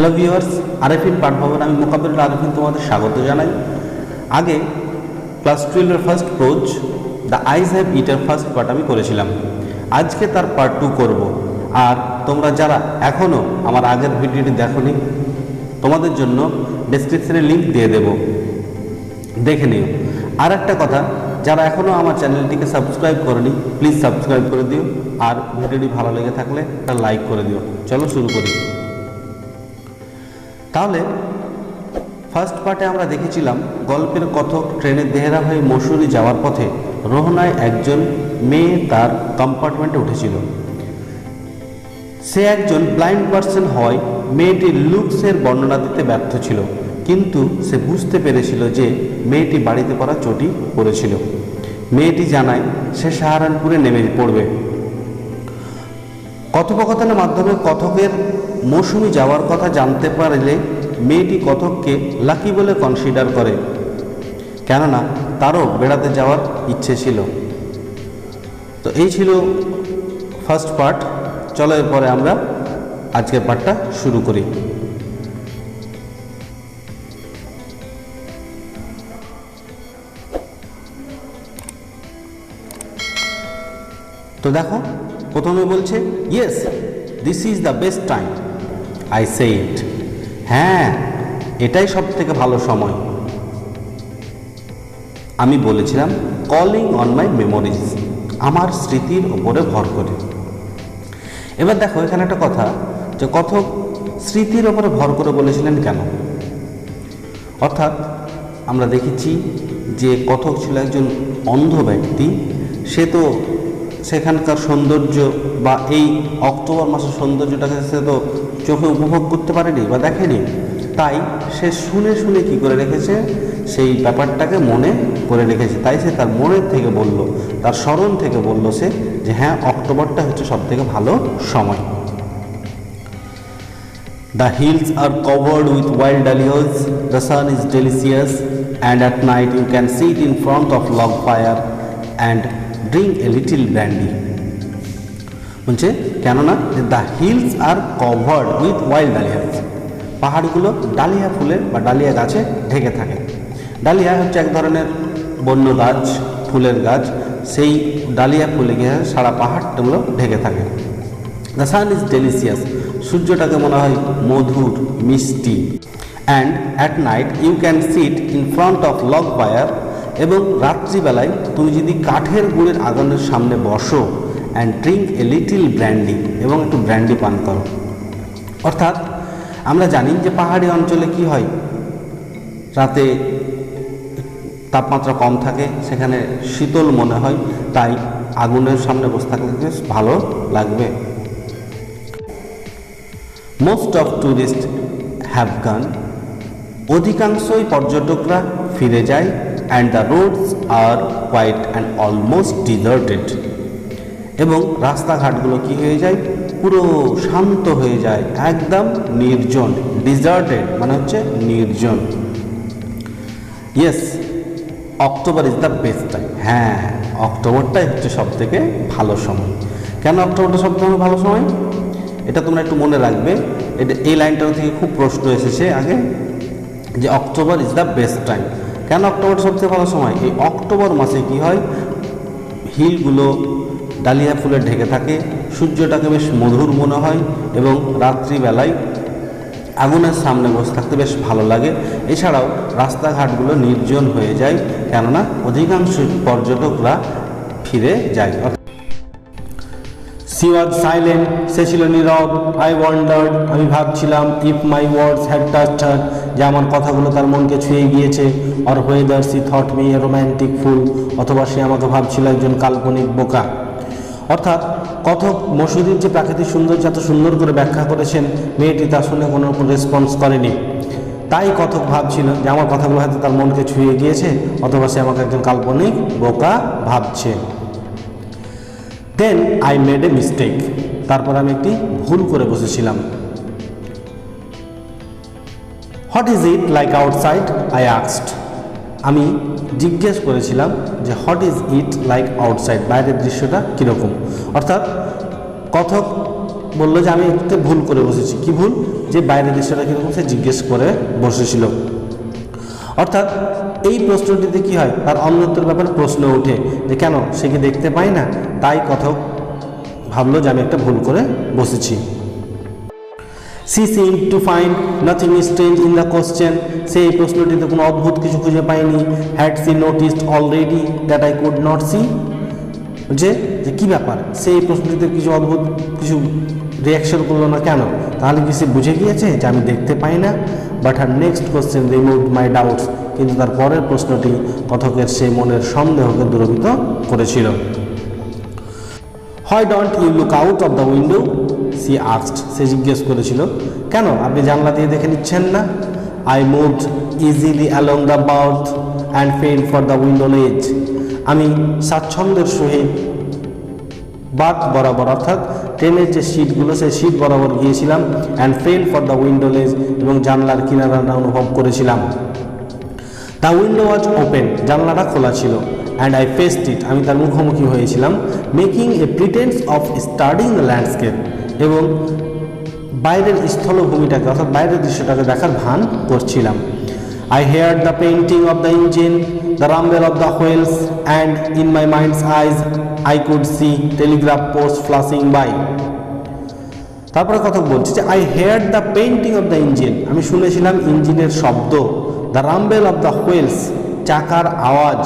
Hello viewers, Arefin পাঠ ভবন, আমি মোকাবিল আরেফিন তোমাদের স্বাগত জানাই। আগে ক্লাস 12-এর first prose the eyes have ইটের ফার্স্ট পার্ট আমি করেছিলাম। আজকে তার পার্ট 2 করব। আর তোমরা যারা এখনও আমার আগের ভিডিওটি দেখোনি, তোমাদের জন্য ডেসক্রিপশনে লিঙ্ক দিয়ে দেব, দেখে নিও। আর একটা কথা, যারা এখনও আমার চ্যানেলটিকে সাবস্ক্রাইব করেনি প্লিজ সাবস্ক্রাইব করে দিও, আর ভিডিওটি ভালো লেগে থাকলে একটা লাইক করে দিও। চলো শুরু করি। তাহলে ফার্স্ট পার্টে আমরা দেখেছিলাম গল্পের কথক ট্রেনে দেহরা হয়ে মসুরি যাওয়ার পথে রোহনায় একজন মেয়ে তার কম্পার্টমেন্টে উঠেছিল। সে একজন ব্লাইন্ড পার্সন হয় মেয়েটির লুকসের বর্ণনা দিতে ব্যর্থ ছিল, কিন্তু সে বুঝতে পেরেছিল যে মেয়েটি বাড়িতে পড়া চটি পড়েছিল। মেয়েটি জানায় সে সাহারানপুরে নেমে পড়বে। কথোপকথনের মাধ্যমে কথকের মৌসুমি যাওয়ার কথা জানতে পারলে মেয়েটি কথককে লাকি বলে কনসিডার করে, কেননা তারও বেড়াতে যাওয়ার ইচ্ছে ছিল। তো এই ছিল ফার্স্ট পার্ট। চলো এরপরে আমরা আজকের পার্টটা শুরু করি। তো দেখো, প্রথমে বলছে yes this is the best time I say it. হ্যাঁ, এটাই সব থেকে ভালো সময়, আমি বলেছিলাম। কলিং অন মাই মেমোরিজ, আমার স্মৃতির ওপরে ভর করে। এবার দেখো এখানে একটা কথা, যে কথক স্মৃতির ওপরে ভর করে বলেছিলেন কেন। অর্থাৎ আমরা দেখেছি যে কথক ছিল একজন অন্ধ ব্যক্তি। সে তো সেখানকার সৌন্দর্য বা এই অক্টোবর মাসের সৌন্দর্যটাকে সে তো চোখে উপভোগ করতে পারেনি বা দেখেনি। তাই সে শুনে শুনে কী করে রেখেছে, সেই ব্যাপারটাকে মনে করে রেখেছে। তাই সে তার মনের থেকে বলল, তার স্মরণ থেকে বলল সে, যে হ্যাঁ অক্টোবরটা হচ্ছে সব থেকে ভালো সময়। The hills are covered with wild dahlias, the sun is delicious, and at night you can sit in front of log fire and drink a little brandy. বলছে কেননা the hills are covered with wild dahlias, পাহাড়গুলো dahlia ফুলের বা dahlia গাছে ঢেকে থাকে। Dahlia হচ্ছে এক ধরনের বন্য গাছ, ফুলের গাছ। সেই ডালিয়া ফুলে গিয়ে সারা পাহাড়গুলো ঢেকে থাকে। দ্য সান ইজ ডেলিসিয়াস, সূর্যটাকে মনে হয় মধুর মিষ্টি। And at night you can sit in front of log fire, এবং রাত্রিবেলায় তুমি যদি কাঠের গুঁড়ের আগুনের সামনে বসো, and drink a little brandy, এবং একটু ব্র্যান্ডি পান করো। অর্থাৎ আমরা জানি যে পাহাড়ি অঞ্চলে কি হয়, রাতে তাপমাত্রা কম থাকে, সেখানে শীতল মনে হয়, তাই আগুনের সামনে বসে থাকলে বেশ ভালো লাগবে। মোস্ট অফ ট্যুরিস্ট হ্যাভ গান, অধিকাংশই পর্যটকরা ফিরে যায়। And the roads are quite and almost deserted, এবং রাস্তাঘাটগুলো কি হয়ে যায়, পুরো শান্ত হয়ে যায়, একদম নির্জন। ডিজার্টেড মানে হচ্ছে নির্জন। Yes October is the best time, হ্যাঁ অক্টোবরটাই হচ্ছে সব থেকে ভালো সময়। কেন অক্টোবরটা সব থেকে ভালো সময়, এটা তোমরা একটু মনে রাখবে। এই লাইনটার থেকে খুব প্রশ্ন এসেছে আগে, যে October is the best time. কেন অক্টোবর সবচেয়ে ভালো সময়? এই অক্টোবর মাসে কি হয়, হিলগুলো ডালিয়া ফুলে ঢেকে থাকে, সূর্যটাকে বেশ মধুর মনে হয়, এবং রাত্রিবেলায় আগুনের সামনে বসে থাকতে বেশ ভালো লাগে। এছাড়াও রাস্তাঘাটগুলো নির্জন হয়ে যায়, কেননা অধিকাংশ পর্যটকরা ফিরে যায়। সি ওয়াজ সাইলেন্ট, সে ছিল নীরব। আই ওয়ান্ডার্ড, আমি ভাবছিলাম। If my words had touched her, যে আমার কথাগুলো তার মনকে ছুঁয়ে গিয়েছে। Or whether she thought me a romantic fool, অথবা সে আমাকে ভাবছিল একজন কাল্পনিক বোকা। অর্থাৎ কথক মসুরির যে প্রাকৃতিক সৌন্দর্য এত সুন্দর করে ব্যাখ্যা করেছেন, মেয়েটি তা শুনে কোনো রকম রেসপন্স করেনি। তাই কথক ভাবছিল যে আমার কথাগুলো হয়তো তার মনকে ছুঁয়ে গিয়েছে, অথবা সে আমাকে একজন কাল্পনিক বোকা ভাবছে। Then I made a mistake, তারপর আমি একটি ভুল করে বসেছিলাম। What is it like outside, I asked, আমি জিজ্ঞেস করেছিলাম যে what is it like outside, বাইরের দৃশ্যটা কীরকম। অর্থাৎ কথক বললো যে আমি একটু ভুল করে বসেছি। কি ভুল? যে বাইরের দৃশ্যটা কীরকম সে জিজ্ঞেস করে বসেছিল। অর্থাৎ এই প্রশ্নটিতে কি হয়, তার অন্যত্বের ব্যাপারে প্রশ্ন ওঠে যে কেন সে কি দেখতে পায় না, তাই কথক ভাবলো যে আমি একটা ভুল করে বসেছি। She seemed to find nothing strange in the question. সে এই প্রশ্নটিতে কোনো অদ্ভুত কিছু খুঁজে পায়নি। Had she noticed already that I could not see? যে কি ব্যাপার, সে এই প্রশ্নটিতে কিছু অদ্ভুত কিছু রিয়াকশন করলো না কেন? তাহলে কি সে বুঝে গিয়েছে যে আমি দেখতে পাই না? But her next question removed my doubts. কিন্তু তার পরের প্রশ্নটি কথকের সেই মনের সন্দেহকে দূরীভূত করেছিল। Why don't you look out of the window? She asked. সে জিজ্ঞেস করেছিল, কেন আপনি জানলা দিয়ে দেখে নিচ্ছেন না? I moved easily along the berth and felt for the window ledge. আমি স্বাচ্ছন্দ্যের সহিত বার্থ বরাবর অর্থাৎ ট্রেনের যে সিটগুলো সেই সিট বরাবর গিয়েছিলাম। And fail for the window লেজ, এবং জানলার কিনারাটা অনুভব করেছিলাম। দ্য উইন্ডো ওয়াজ ওপেন, জানলাটা খোলা ছিল। অ্যান্ড আই ফেসড ইট, আমি তার মুখোমুখি হয়েছিলাম। Making A pretence of studying the landscape, এবং বাইরের স্থলভূমিটাকে অর্থাৎ বাইরের দৃশ্যটাকে দেখার ভান করছিলাম। I heard the painting of the engine, the rumble of the wheels, and in my mind's eyes I could see telegraph posts flashing by. তারপরে কথা বলছি যে I heard the painting of the engine, আমি শুনেছিলাম ইঞ্জিনের শব্দ। The rumble of the wheels, চাকার আওয়াজ।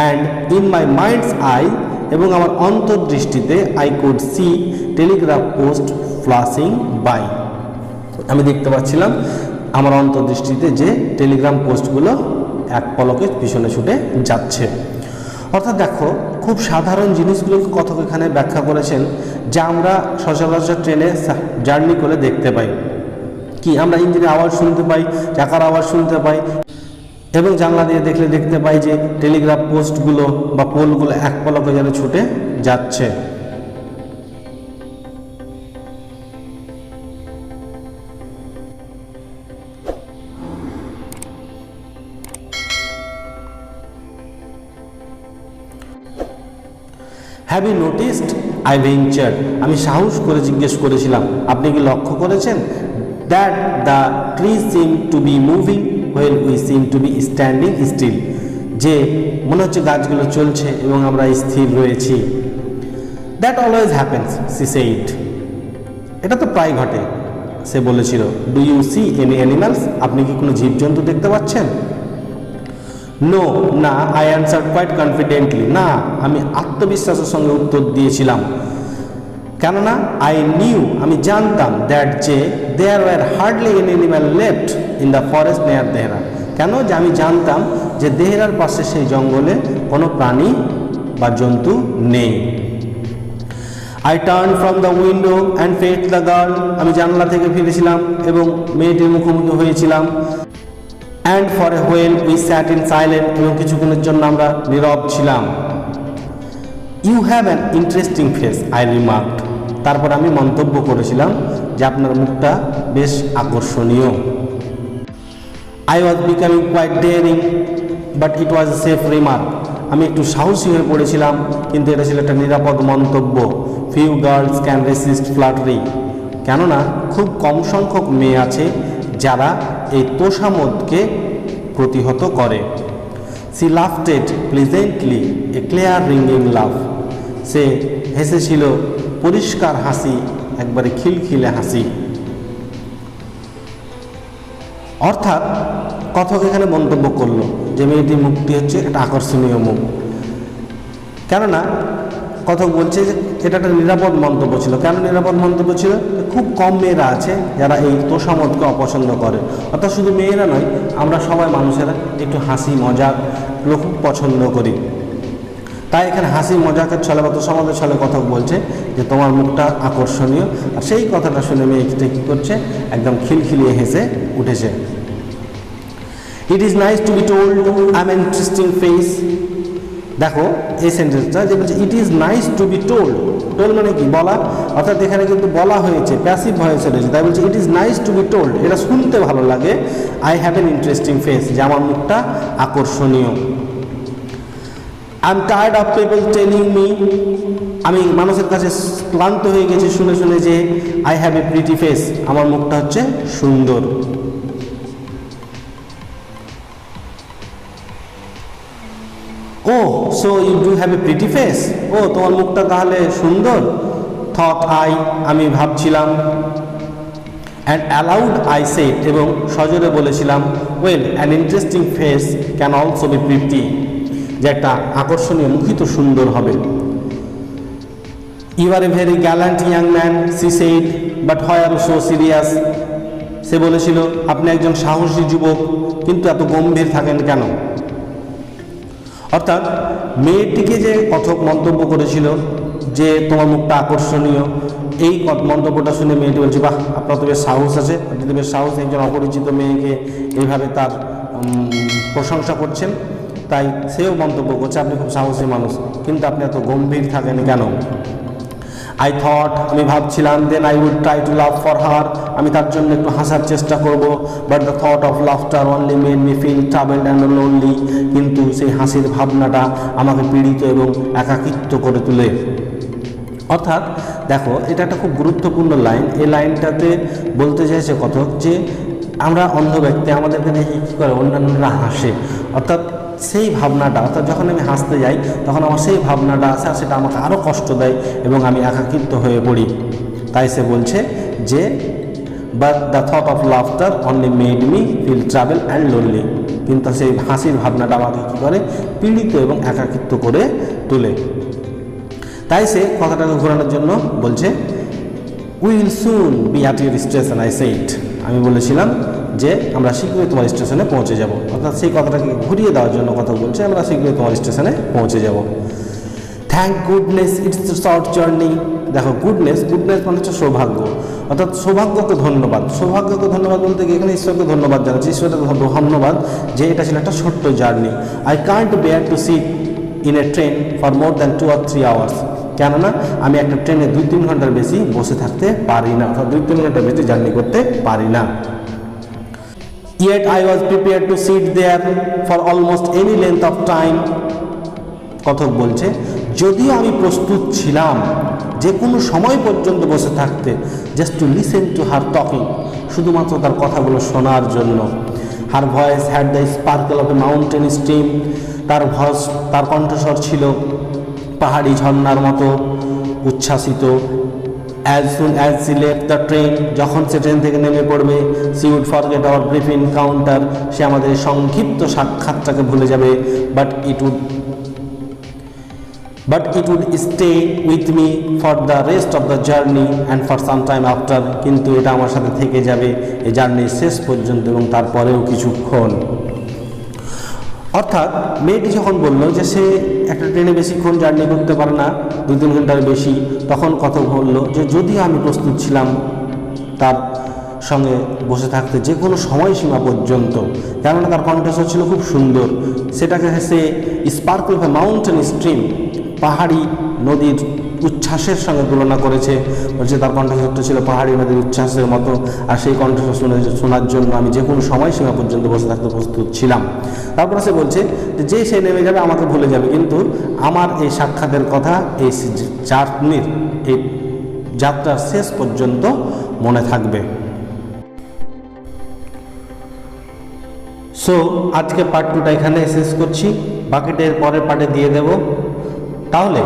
And in my mind's eye, এবং আমার অন্তর্দৃষ্টিতে I could see telegraph posts flashing by, আমি দেখতে পাচ্ছিলাম আমার অন্তর্দৃষ্টিতে যে টেলিগ্রাম পোস্টগুলো এক পলকে পিছনে ছুটে যাচ্ছে। অর্থাৎ দেখো, খুব সাধারণ জিনিসগুলোকে কথক এখানে ব্যাখ্যা করেছেন যা আমরা সচরাচর ট্রেনে জার্নি করে দেখতে পাই। কি আমরা ইঞ্জিনের আওয়াজ শুনতে পাই, চাকার আওয়াজ শুনতে পাই, এবং জানলা দিয়ে দেখলে দেখতে পাই যে টেলিগ্রাফ পোস্টগুলো বা পোলগুলো এক পলকে যেন ছুটে যাচ্ছে। Have you noticed? I ventured, আমি সাহস করে জিজ্ঞেস করেছিলাম, আপনি কি লক্ষ্য করেছেন? That the tree seem to be moving while we seem to be standing still, যে মনে হচ্ছে গাছগুলো চলছে এবং আমরা স্থির রয়েছি। That always happens, she said, এটা তো প্রায় ঘটে, সে বলেছিল। Do you see any animals? আপনি কি কোনো জীবজন্তু দেখতে পাচ্ছেন? নো, না। আই অ্যান্সার্ড কোয়াইট কনফিডেন্টলি, না, আমি আত্মবিশ্বাসের সঙ্গে উত্তর দিয়েছিলাম। কেননা আই নিউ, আমি জানতাম, দ্যাট যে there were hardly an animal left in the forest near Dehra. কেন? যে আমি জানতাম যে দেহরার পাশে সেই জঙ্গলে কোনো প্রাণী বা জন্তু নেই। I turn from the window and faced the girl, আমি জানলা থেকে ফিরেছিলাম এবং মেয়েটির মুখোমুখি হয়েছিলাম। And for a while we sat in silent, এবং কিছুক্ষণের জন্য আমরা নীরব ছিলাম। You have an interesting face, I remarked, তারপর আমি মন্তব্য করেছিলাম যে আপনার মুখটা বেশ আকর্ষণীয়। I was becoming quite daring but it was a safe remark, আমি একটু সাহসী হয়ে পড়েছিলাম, কিন্তু এটা ছিল একটা নিরাপদ মন্তব্য। Few girls can resist flattery, কেননা খুব কম সংখ্যক মেয়ে আছে যারা এই তোষামোদকে প্রতিহত করে। সি লাফটেড প্লিজেন্টলি, এ ক্লিয়ার রিঙ্গিং লাফ, সে হেসেছিল পরিষ্কার হাসি, একবারে খিলখিলে হাসি। অর্থাৎ কথক এখানে মন্তব্য করলো যে মেয়েটির মুখটি হচ্ছে একটা আকর্ষণীয় মুখ। কেননা কথক বলছে যে এটা একটা নিরাপদ মন্তব্য ছিল। কেন নিরাপদ মন্তব্য ছিল? খুব কম মেয়েরা আছে যারা এই তোষামোদকে অপছন্দ করে। অর্থাৎ শুধু মেয়েরা নয়, আমরা সবাই মানুষেরা একটু হাসি মজাক খুব পছন্দ করি। তাই এখানে হাসি মজাকের ছলে বা তোষামোদের ছলে কথক বলছে যে তোমার মুখটা আকর্ষণীয়। আর সেই কথাটা শুনে মেয়েটা কী করছে? একদম খিলখিলিয়ে হেসে উঠেছে। ইট is nice to be told I am interesting face, দেখো এই সেন্টেন্সটা যে বলছে it is nice to be told, told মানে কি? বলা। অর্থাৎ এখানে কিন্তু বলা হয়েছে, প্যাসিভ ভয়েস রয়েছে, তাই বলছে it is nice to be told, এটা শুনতে ভালো লাগে। I have an interesting face, যে আমার মুখটা আকর্ষণীয়। I am tired of people telling me আমি মানুষের কাছে ক্লান্ত হয়ে গেছি শুনে শুনে যে I have a pretty face, আমার মুখটা হচ্ছে সুন্দর। Oh so you do have a pretty face, ও তোমার মুখটা তাহলে সুন্দর। থট আই, আমি ভাবছিলাম। অ্যান্ড অ্যালাউড আই সেড, এবং সজোরে বলেছিলাম, well an interesting face can also be pretty, যে একটা আকর্ষণীয় মুখই তো সুন্দর হবে। You are a very gallant young man she said, but why are so serious, সে বলেছিল আপনি একজন সাহসী যুবক, কিন্তু এত গম্ভীর থাকেন কেন। অর্থাৎ মেয়েটিকে যে কথক মন্তব্য করেছিল যে তোমার মুখটা আকর্ষণীয়, এই মন্তব্যটা শুনে মেয়েটি বলছে, বাহ আপনার তো বেশ সাহস আছে, আপনি তো বেশ সাহস, একজন অপরিচিত মেয়েকে এইভাবে তার প্রশংসা করছেন। তাই সেও মন্তব্য করছে আপনি খুব সাহসী মানুষ, কিন্তু আপনি এত গম্ভীর থাকেন কেন। আই থট, আমি ভাবছিলাম, then I would try to laugh for her, আমি তার জন্য একটু হাসার চেষ্টা করব, but the thought of laughter only made me feel troubled and lonely, কিন্তু সেই হাসির ভাবনাটা আমাকে পীড়িত এবং একাকিত্ব করে তোলে। অর্থাৎ দেখো, এটা একটা খুব গুরুত্বপূর্ণ লাইন। এই লাইনটাতে বলতে চাইছে কথক যে আমরা অন্ধ ব্যক্তি, আমাদেরকে দেখে কী করে অন্যান্যরা হাসে, অর্থাৎ সেই ভাবনাটা, অর্থাৎ যখন আমি হাসতে যাই তখন আমার সেই ভাবনাটা আসে, আর সেটা আমাকে আরও কষ্ট দেয় এবং আমি একাকিত্ব হয়ে পড়ি। তাই সে বলছে যে but the thought of laughter only made me feel ট্রাভেল অ্যান্ড লোনলি, কিন্তু সেই হাসির ভাবনাটা আমাকে কী করে পীড়িত এবং একাকিত্ব করে তোলে। তাই সে কথাটাকে ঘোরানোর জন্য বলছে, will soon B at your station I said, আমি বলেছিলাম যে আমরা শীঘ্রই তোমার স্টেশনে পৌঁছে যাব। অর্থাৎ সেই কথাটাকে ঘুরিয়ে দেওয়ার জন্য কথা বলছে, আমরা শীঘ্রই তোমার স্টেশনে পৌঁছে যাব। Thank goodness it's short journey, দেখো গুডনেস মানে হচ্ছে সৌভাগ্য, অর্থাৎ সৌভাগ্যকে ধন্যবাদ। সৌভাগ্যকে ধন্যবাদ বলতে গিয়ে এখানে ঈশ্বরকে ধন্যবাদ জানাচ্ছি, ঈশ্বরকে ধন্যবাদ যে এটা ছিল একটা ছোট্ট journey. I can't bear to sit in a train for more than 2 or 3 hours, কেননা আমি একটা ট্রেনে 2-3 ঘন্টার বেশি বসে থাকতে পারি না, অর্থাৎ 2-3 ঘন্টার বেশি জার্নি করতে পারি না। Yet I was prepared to sit there for almost any length of time, কথক বলছে যদিও আমি প্রস্তুত ছিলাম যে কোনো সময় পর্যন্ত বসে থাকতে, just to listen to her talking, শুধুমাত্র তার কথাগুলো শোনার জন্য। Her voice had the sparkle of a mountain stream, তার কণ্ঠস্বর ছিল পাহাড়ি ঝর্ণার মতো উচ্ছ্বাসিত। As soon as she left the train, যখন সে ট্রেন থেকে নেমে পড়বে, she would forget our brief encounter, সে আমাদের সংক্ষিপ্ত সাক্ষাৎটাকে ভুলে যাবে, but it would stay with me for the rest of the journey and for some time after, কিন্তু এটা আমার সাথে থেকে যাবে এই জার্নির শেষ পর্যন্ত এবং তারপরেও কিছুক্ষণ। অর্থাৎ মেয়েটি যখন বলল যে সে একটা ট্রেনে বেশিক্ষণ জার্নি করতে পারে না, 2-3 ঘন্টার বেশি, তখন কথা বলল যে যদিও আমি প্রস্তুত ছিলাম তার সঙ্গে বসে থাকতে যে কোনো সময়সীমা পর্যন্ত, কেননা তার কণ্ঠস্বর ছিল খুব সুন্দর। সেটাকে সে sparkle of a mountain stream, পাহাড়ি নদীর উচ্ছ্বাসের সঙ্গে তুলনা করেছে। বলছে তার কণ্ঠস্বরটা ছিল পাহাড়ি নদীর উচ্ছ্বাসের মতো, আর সেই কণ্ঠস্বর শোনার জন্য আমি যে কোনো সময়সীমা পর্যন্ত বসে থাকতে প্রস্তুত ছিলাম। তারপরে সে বলছে যে সে নেমে যাবে আমাকে ভুলে যাবে, কিন্তু আমার এই সাক্ষাতের কথা এই জার্নির এই যাত্রার শেষ পর্যন্ত মনে থাকবে। সো আজকে পার্ট 2টা এখানে শেষ করছি, বাকিটা পরের পার্টে দিয়ে দেব। তাহলে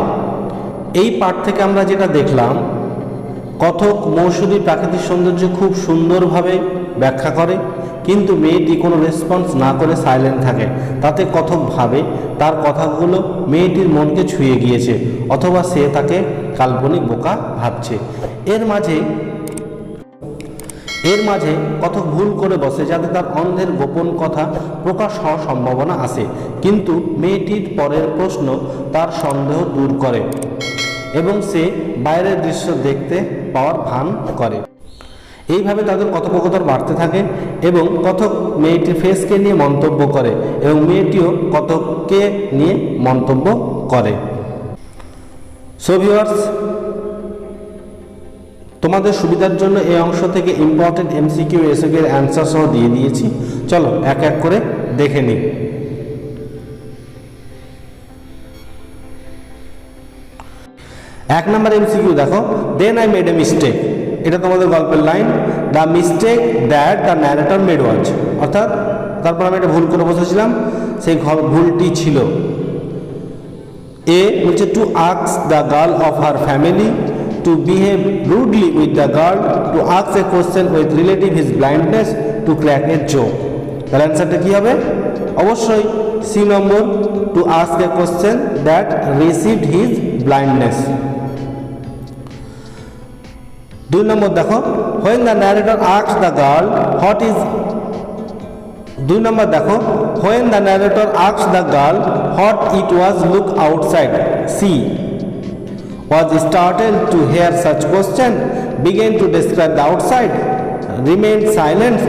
এই পার্ট থেকে আমরা যেটা দেখলাম, কথক মৌসুমী প্রাকৃতিক সৌন্দর্য খুব সুন্দরভাবে ব্যাখ্যা করে, কিন্তু মেয়েটি কোনো রেসপন্স না করে সাইলেন্ট থাকে। তাতে কথক ভাবে তার কথাগুলো মেয়েটির মনকে ছুঁয়ে গিয়েছে, অথবা সে তাকে কাল্পনিক বোকা ভাবছে। এর মাঝে কথক ভুল করে বসে যাতে তার অন্ধের গোপন কথা প্রকাশ হওয়ার সম্ভাবনা আসে, কিন্তু মেয়েটির পরের প্রশ্ন তার সন্দেহ দূর করে এবং সে বাইরের দৃশ্য দেখতে পাওয়ার ভান করে। এইভাবে তাদের কথোপকথন বাড়তে থাকে এবং কথক মেয়েটির ফেসকে নিয়ে মন্তব্য করে এবং মেয়েটিও কথককে নিয়ে মন্তব্য করে। সো ভিউয়ার্স, তোমাদের সুবিধার জন্য এই অংশ থেকে ইম্পর্টেন্ট এমসিকিউ এসএকিউ এর অ্যান্সার সহ দিয়ে দিয়েছি। চলো এক এক করে দেখে নিই। এক নম্বর এমসিকিউ দেখো, then I made a mistake, এটা তোমাদের গল্পের line. The mistake that the narrator made was, অর্থাৎ তারপর আমি একটা ভুল করে বসেছিলাম, সেই ভুলটি ছিল এ বলছে to ask the girl of her family to behave rudely with the girl, to ask a question with relative his blindness, to crack a joke. তাহলে অ্যান্সারটা কী হবে? অবশ্যই C number, to ask a question that received his blindness. 2 number দেখো, when the narrator asked the girl what is 2 number দেখো, when the narrator asked the girl what it was look outside, she was startled to hear such question, began to describe the outside, remained silent,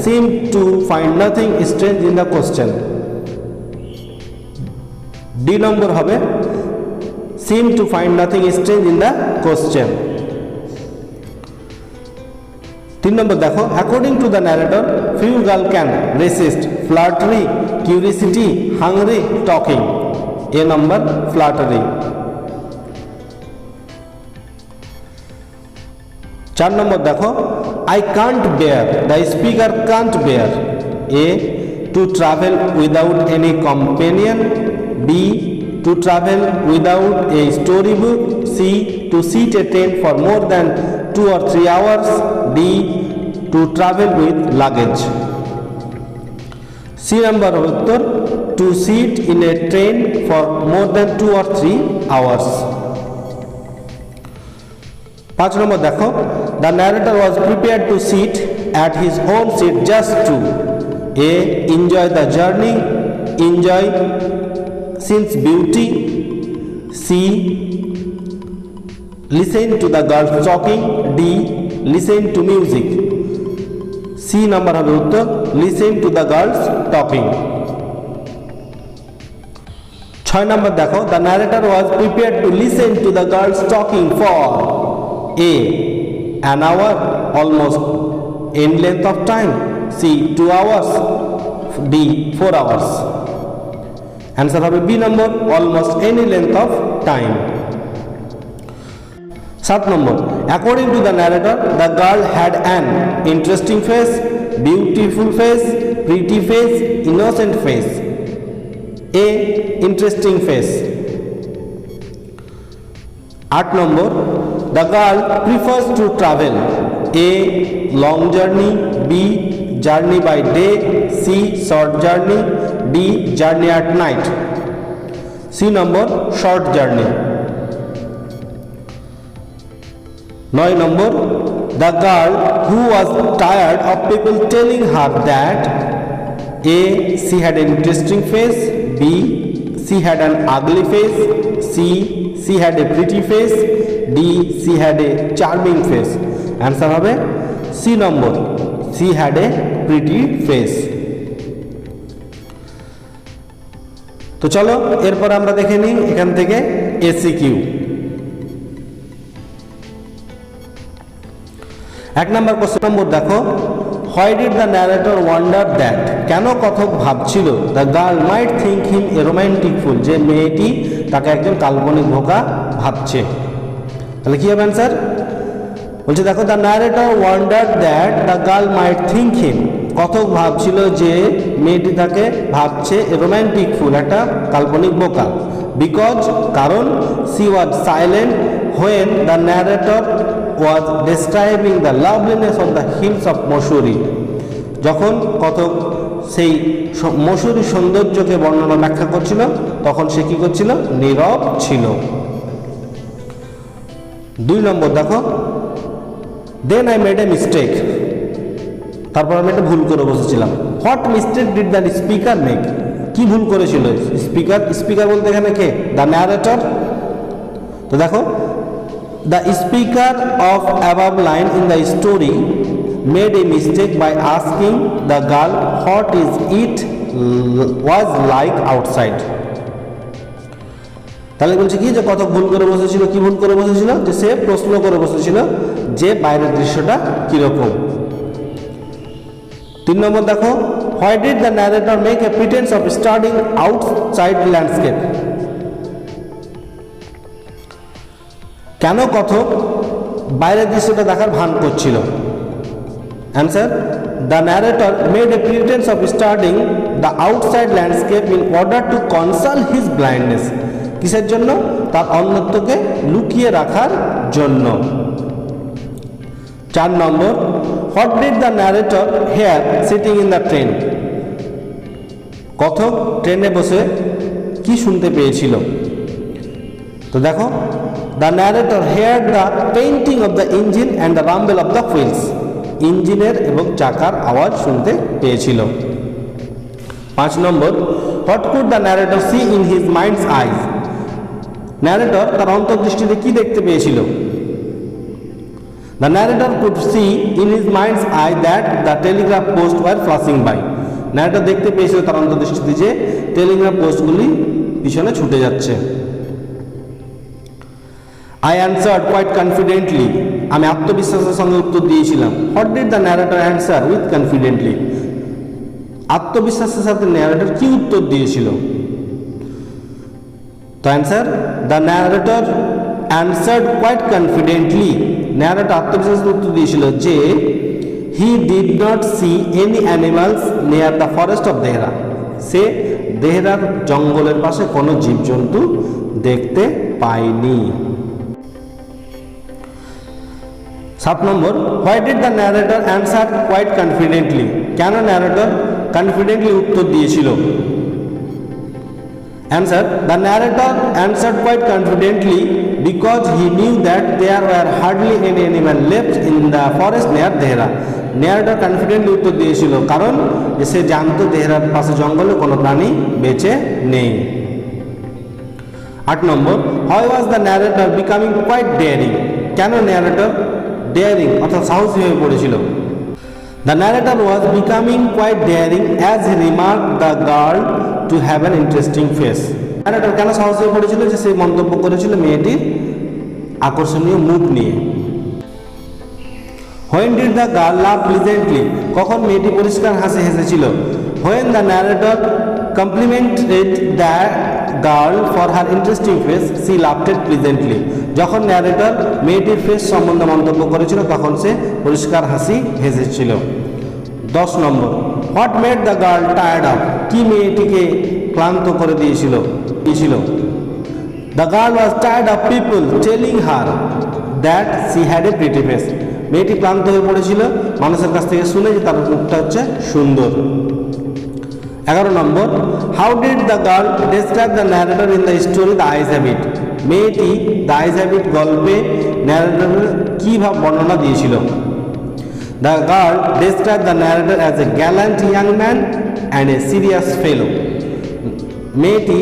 seemed to find nothing strange in the question. D নম্বর হবে, seemed to find nothing strange in the question. 3 number দেখো, according to the narrator few girl can resist flattery, curiosity, hungry, talking. A number flattery. 4 number দেখো, I can't bear, the speaker can't bear. A to travel without any companion, B to travel without a story book, C to sit a train for more than 2 or 3 hours, D to travel with luggage. C number উত্তর, to sit in a train for more than 2 or 3 hours. 5 নম্বর দেখো, the narrator was prepared to sit at his own seat just to A enjoy the journey, enjoy scene's beauty, C listen to the girls talking, D listen to music. C number হবে উত্তর, listen to the girls talking. 6 নম্বর দেখো, the narrator was prepared to listen to the girls talking for A an hour, almost any length of time, C 2 hours, D 4 hours. Answer হবে B number, almost any length of time. 7 number, according to the narrator the girl had an interesting face, beautiful face, pretty face, innocent face. A interesting face. 8 number, the girl prefers to travel A long journey, B journey by day, C short journey, D journey at night. C number, short journey. 9 number, the girl who was tired of people telling her that A she had an interesting face, B she had an ugly face, C she had a pretty face, D she had a charming face. Answer হবে C number, she had a pretty face. তো চলো এরপর আমরা দেখে নিই এখান থেকে SCQ. 1 নম্বর question number দেখো, why did the narrator wonder that, কেন কথক ভাবছিল the girl might think him a romantic fool, যে মেয়েটি তাকে একজন কাল্পনিক বোকা ভাবছে। তাহলে কি হবে অ্যান্সার? বলছে দেখো, the narrator wonder that the girl might think him, কথক ভাবছিল যে মেয়েটি তাকে ভাবছে এ রোম্যান্টিক ফুল, একটা কাল্পনিক বোকা। বিকজ কারণ, C was silent when the narrator was describing the loveliness of the hills of Mussoorie, যখন কথক সেই মসুরি সৌন্দর্যকে বর্ণনা ব্যাখ্যা করছিল তখন সে কি করছিল? নীরব ছিল। 2 নম্বর দেখো, then I made a mistake, তারপর আমি একটা ভুল করে বসেছিলাম। What mistake did the speaker make, কি ভুল করেছিল স্পিকার? স্পিকার বলতে এখানে কে? The narrator. তো দেখো, the speaker of above line in the story made a mistake by asking the girl what is it was like outside. তাহলে বলছে কি, যে কত ভুল করে বসেছিল। কি ভুল করে বসেছিল? যে সে প্রশ্ন করে বসেছিল যে বাইরের দৃশ্যটা কিরকম। 3 নম্বর দেখো, why did the narrator make a pretense of studying outside landscape? কেন কথক বাইরের দৃশ্যটা দেখার ভান করছিল? Answer, the narrator made a pretence of studying the outside landscape in order to conceal his blindness. কিসের জন্য? তার অন্ধত্বকে লুকিয়ে রাখার জন্য। 4 number, what did the narrator hear sitting in the train? কথক ট্রেনে বসে কি শুনতে পেয়েছিল? তো দেখো, the narrator hear the painting of the engine and the rumble of the wheels. ইঞ্জিনের এবং চাকার আওয়াজ শুনতে পেয়েছিল। 5 number, what could the narrator see in his mind's eyes? Narrator তার অন্তর্দৃষ্টিতে কি দেখতে পেয়েছিল? The narrator could see in his mind's eye that the telegraph post were flashing by. Narrator দেখতে পেয়েছিল তার অন্তর্দৃষ্টিতে যে টেলিগ্রাফ পোস্টগুলি পিছনে ছুটে যাচ্ছে। I answered quite confidently. আমি আত্মবিশ্বাসের সঙ্গে উত্তর দিয়েছিলাম। What did the narrator answer with confidently? আত্মবিশ্বাসের সাথে ন্যারেটর কি উত্তর দিয়েছিল? তো answer, the narrator answered quite confidently. Narrator আত্মবিশ্বাসের উত্তর দিয়েছিল যে he did not see any animals near the forest of Dehra. সে দেহরার জঙ্গলের পাশে কোনো জীবজন্তু দেখতে পায়নি। 7 number, why did the narrator answer quite confidently? কেন ন্যারেটর কনফিডেন্টলি উত্তর দিয়েছিল? Answer, the narrator answered quite confidently because he knew that there were hardly any animal left in the forest near Dehra. Narrator confidently উত্তর দিয়েছিল কারণ সে জানতো দেহরার পাশে জঙ্গলে কোনো প্রাণী বেঁচে নেই। 8 number, how was the narrator becoming quite daring? কেন ন্যারেটর ডেয়ারিং অর্থাৎ সাহসী হয়ে পড়েছিল? The narrator was becoming quite daring as he remark the girl to have an interesting face. Narrator কেন সাহসী হয়ে পড়েছিল? যে সে মন্তব্য করেছিল মেয়েটির আকর্ষণীয় মুখ নিয়ে। When did the girl laugh pleasantly? কখন মেয়েটি পরিষ্কার হাসি হেসেছিল? When the narrator complimented the girl for her interesting face she laughed pleasantly. যখন ন্যারেটর মেয়েটির ফেস সম্বন্ধে মন্তব্য করেছিল তখন সে পরিষ্কার হাসি হেসেছিল। 10 number, what made the girl tired up? কি মেয়েটিকে ক্লান্ত করে দিয়েছিল? The girl was tired of people telling her that she had a pretty face. মেয়েটি ক্লান্ত হয়ে পড়েছিল মানুষের কাছ থেকে শুনে যে তার মুখটা হচ্ছে সুন্দর। 11 number, how did the girl describe the narrator in the story the eyes habit? মেয়েটি দ্য আইস হ্যাবিট গল্পে ন্যারেটরের কীভাবে বর্ণনা দিয়েছিল? The girl describe the narrator as a gallant young man and a serious fellow. মেয়েটি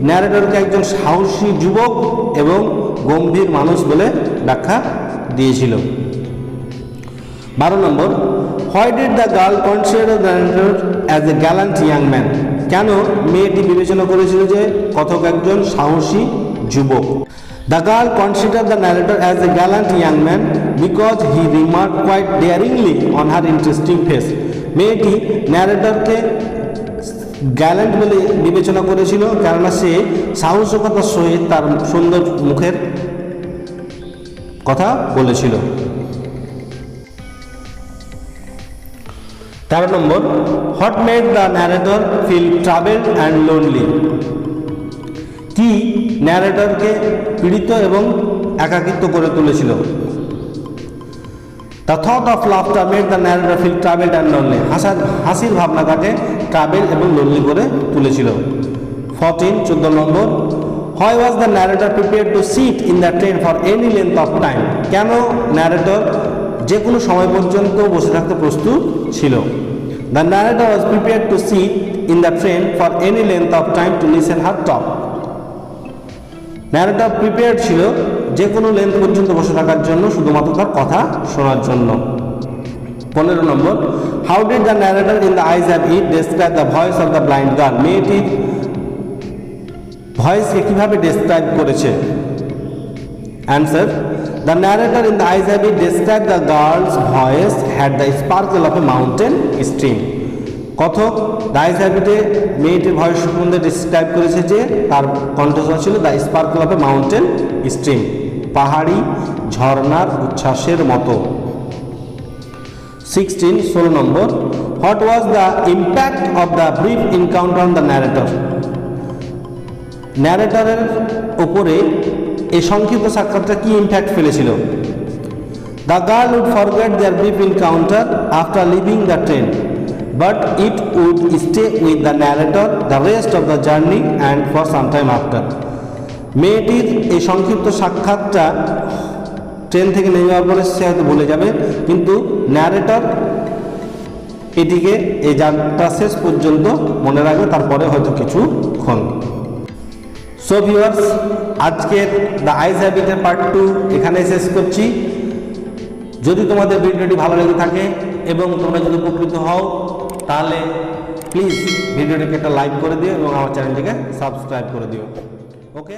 ন্যারেটরকে একজন সাহসী যুবক এবং গম্ভীর মানুষ বলে ব্যাখ্যা দিয়েছিল। 12 number, why did the girl consider the narrator as a gallant young man? কেন মেয়েটি বিবেচনা করেছিল যে কথক একজন সাহসী যুবক? The girl consider the narrator as a gallant young man because he remark quite daringly on her interesting face. মেয়েটি ন্যারেটরকে গ্যালেন্ট বলে বিবেচনা করেছিল কেননা সে সাহসিকতার সহিত তার সুন্দর মুখের কথা বলেছিল। 13 number, what made the narrator feel troubled and lonely? কি ন্যারেটরকে পীড়িত এবং একাকিত্ব করে তুলেছিল? The thought of laughter made the narrator feel troubled and lonely. হাসির ভাবনা তাকে ট্রাভেল এবং লোনলি করে তুলেছিল। 14 number, why was the narrator prepared to sit in the train for any length of time? কেন ন্যারেটর যে কোনো সময় পর্যন্ত বসে থাকতে প্রস্তুত ছিল? The narrator was prepared to sit in the train for any length of time to listen her talk. Narrator prepared ছিল যে কোনো লেন্থ পর্যন্ত বসে থাকার জন্য, শুধুমাত্র তার কথা শোনার জন্য। 15 number, how did the narrator in the eyes have it describe the voice of the blind girl? মেয়েটির ভয়েসকে কিভাবে ডেসক্রাইব করেছে? Answer, the narrator in the eyes have it describe the girl's voice had the sparkle of a mountain stream. কথক the eyes হ্যাবিটে মেয়েটির voice সম্বন্ধে describe করেছে যে তার কণ্ঠস্বর ছিল the sparkle of a mountain stream. পাহাড়ি ঝর্ণার উচ্ছ্বাসের মতো। 16 নম্বর, what was the impact of the brief encounter on the narrator? ন্যারেটরের উপরে এই সংক্ষিপ্ত সাক্ষাৎটা কি ইম্প্যাক্ট ফেলেছিল? The girl would forget their brief encounter after leaving the train, but it would stay with the narrator the rest of the journey and for some time after. মেয়েটির এই সংক্ষিপ্ত সাক্ষাৎটা ট্রেন থেকে নেমে যাওয়ার পরে সে হয়তো ভুলে যাবে, কিন্তু ন্যারেটর এটিকে এই যাত্রা শেষ পর্যন্ত মনে রাখবে, তারপরে হয়তো কিছুক্ষণ। সো ভিউয়ার্স, আজকের দ্য আইস হ্যাবিটের পার্ট 2 এখানে শেষ করছি। যদি তোমাদের ভিডিওটি ভালো লেগে থাকে এবং তোমরা যদি উপকৃত হও, তাহলে প্লিজ ভিডিওটিকে একটা লাইক করে দিও এবং আমার চ্যানেলটিকে সাবস্ক্রাইব করে দিও। ওকে।